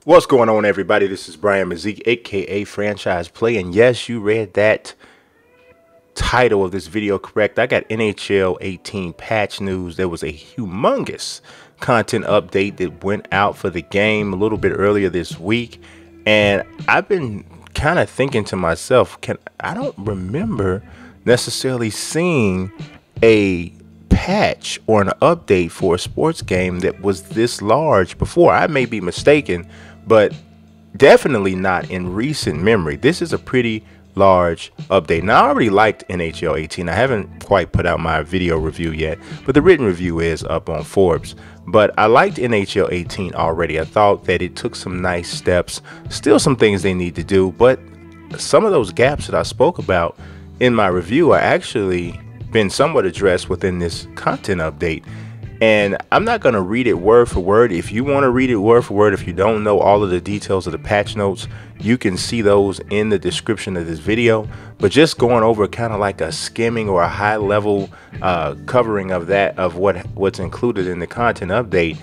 What's going on, everybody? This is Brian Mazik, aka Franchise Play, and yes, you read that title of this video correct. I got NHL 18 patch news. There was a humongous content update that went out for the game a little bit earlier this week, and I've been kind of thinking to myself, I don't remember necessarily seeing a patch or an update for a sports game that was this large before. I may be mistaken, but definitely not in recent memory. This is a pretty large update. Now, I already liked NHL 18. I haven't quite put out my video review yet, but the written review is up on Forbes. But I liked NHL 18 already. I thought that it took some nice steps. Still some things they need to do, but some of those gaps that I spoke about in my review are actually been somewhat addressed within this content update. And I'm not going to read it word for word. If you want to read it word for word, if you don't know all of the details of the patch notes, you can see those in the description of this video. But just going over kind of like a skimming or a high level covering of that, of what's included in the content update,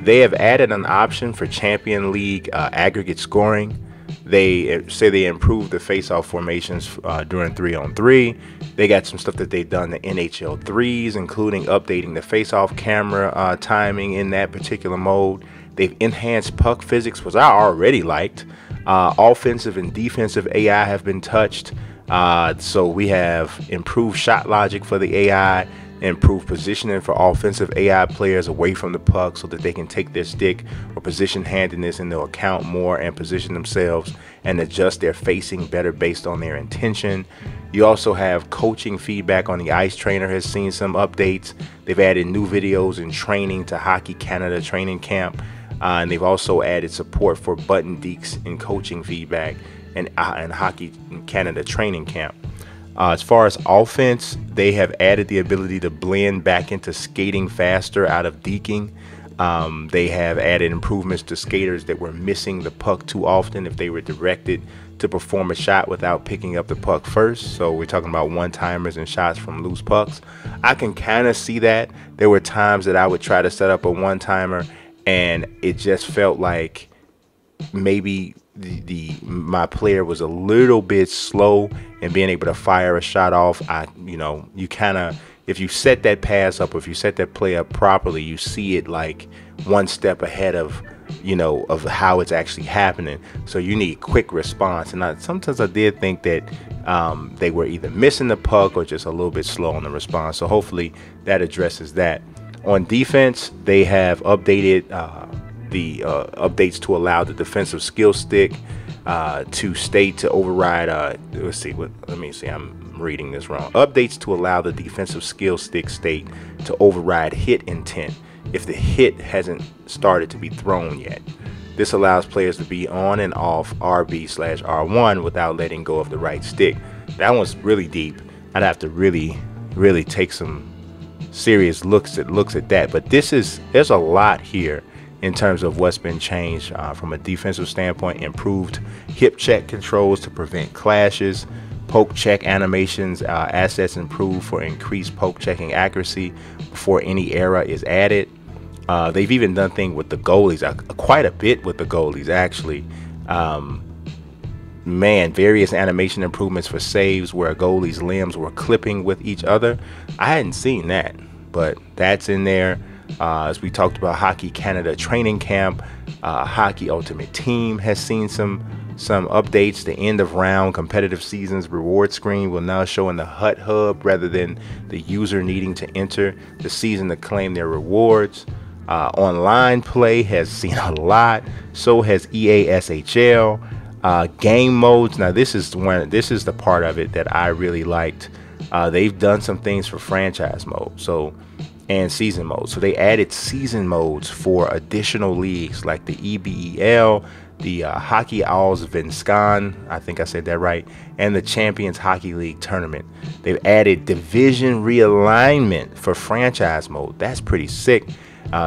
they have added an option for Champion League aggregate scoring. They say they improved the face-off formations during 3-on-3. They got some stuff that they've done the NHL 3s, including updating the face-off camera timing in that particular mode. They've enhanced puck physics, which I already liked. Offensive and defensive AI have been touched. So we have improved shot logic for the AI, improved positioning for offensive AI players away from the puck so that they can take their stick or position handedness into account more and position themselves and adjust their facing better based on their intention. You also have coaching feedback on the ice. Trainer has seen some updates. They've added new videos and training to Hockey Canada training camp. And they've also added support for button deeks in coaching feedback and Hockey Canada training camp. As far as offense, they have added the ability to blend back into skating faster out of deking. They have added improvements to skaters that were missing the puck too often if they were directed to perform a shot without picking up the puck first. So we're talking about one-timers and shots from loose pucks. I can kind of see that. There were times that I would try to set up a one-timer and it just felt like maybe my player was a little bit slow in being able to fire a shot off. You kind of, if you set that pass up or if you set that play up properly, you see it like one step ahead of of how it's actually happening. So you need quick response. And sometimes I did think that they were either missing the puck or just a little bit slow on the response. So hopefully that addresses that. On defense, they have updated the updates to allow the defensive skill stick to state to override. Let me see. I'm reading this wrong. Updates to allow the defensive skill stick state to override hit intent if the hit hasn't started to be thrown yet. This allows players to be on and off RB/R1 without letting go of the right stick. That one's really deep. I'd have to really take some serious looks at that. But there's a lot here in terms of what's been changed from a defensive standpoint. Improved hip check controls to prevent clashes. Poke check animations assets improved for increased poke checking accuracy before any error is added. They've even done things with the goalies, quite a bit with the goalies actually. Various animation improvements for saves where a goalie's limbs were clipping with each other. I hadn't seen that, but that's in there. As we talked about, Hockey Canada training camp, Hockey Ultimate Team has seen some updates. The end of round competitive seasons reward screen will now show in the HUT hub rather than the user needing to enter the season to claim their rewards. Online play has seen a lot. So has EA SHL. Game modes. Now this is the part of it that I really liked. They've done some things for franchise mode and season mode. So they added season modes for additional leagues like the EBEL, the Hockey Allsvenskan, I think I said that right, and the Champions Hockey League tournament. They've added division realignment for franchise mode. That's pretty sick.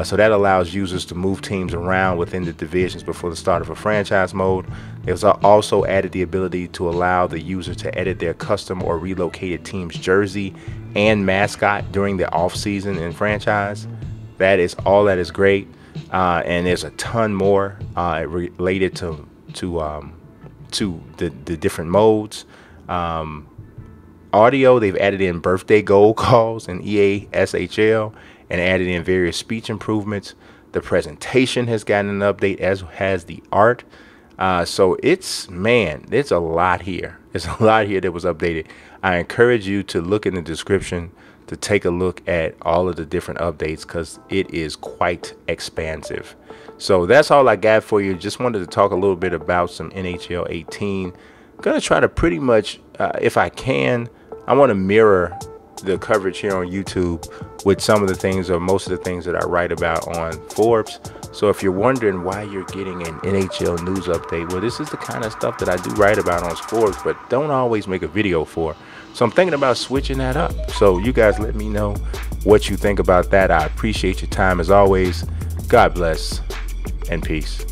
So that allows users to move teams around within the divisions before the start of a franchise mode. They've also added the ability to allow the user to edit their custom or relocated team's jersey and mascot during the off season in franchise. That is great. and there's a ton more related to the different modes. Audio, they've added in birthday goal calls in EA SHL and added in various speech improvements. The presentation has gotten an update, as has the art. So it's a lot here. It's a lot here that was updated. I encourage you to look in the description to take a look at all of the different updates, because it is quite expansive. So that's all I got for you. Just wanted to talk a little bit about some NHL 18. I'm gonna try to pretty much, if I can, I want to mirror the coverage here on YouTube with some of the things, or most of the things, that I write about on Forbes. So if you're wondering why you're getting an NHL news update, well, this is the kind of stuff that I do write about on Forbes, but don't always make a video for. So I'm thinking about switching that up. So you guys let me know what you think about that. I appreciate your time as always. God bless and peace.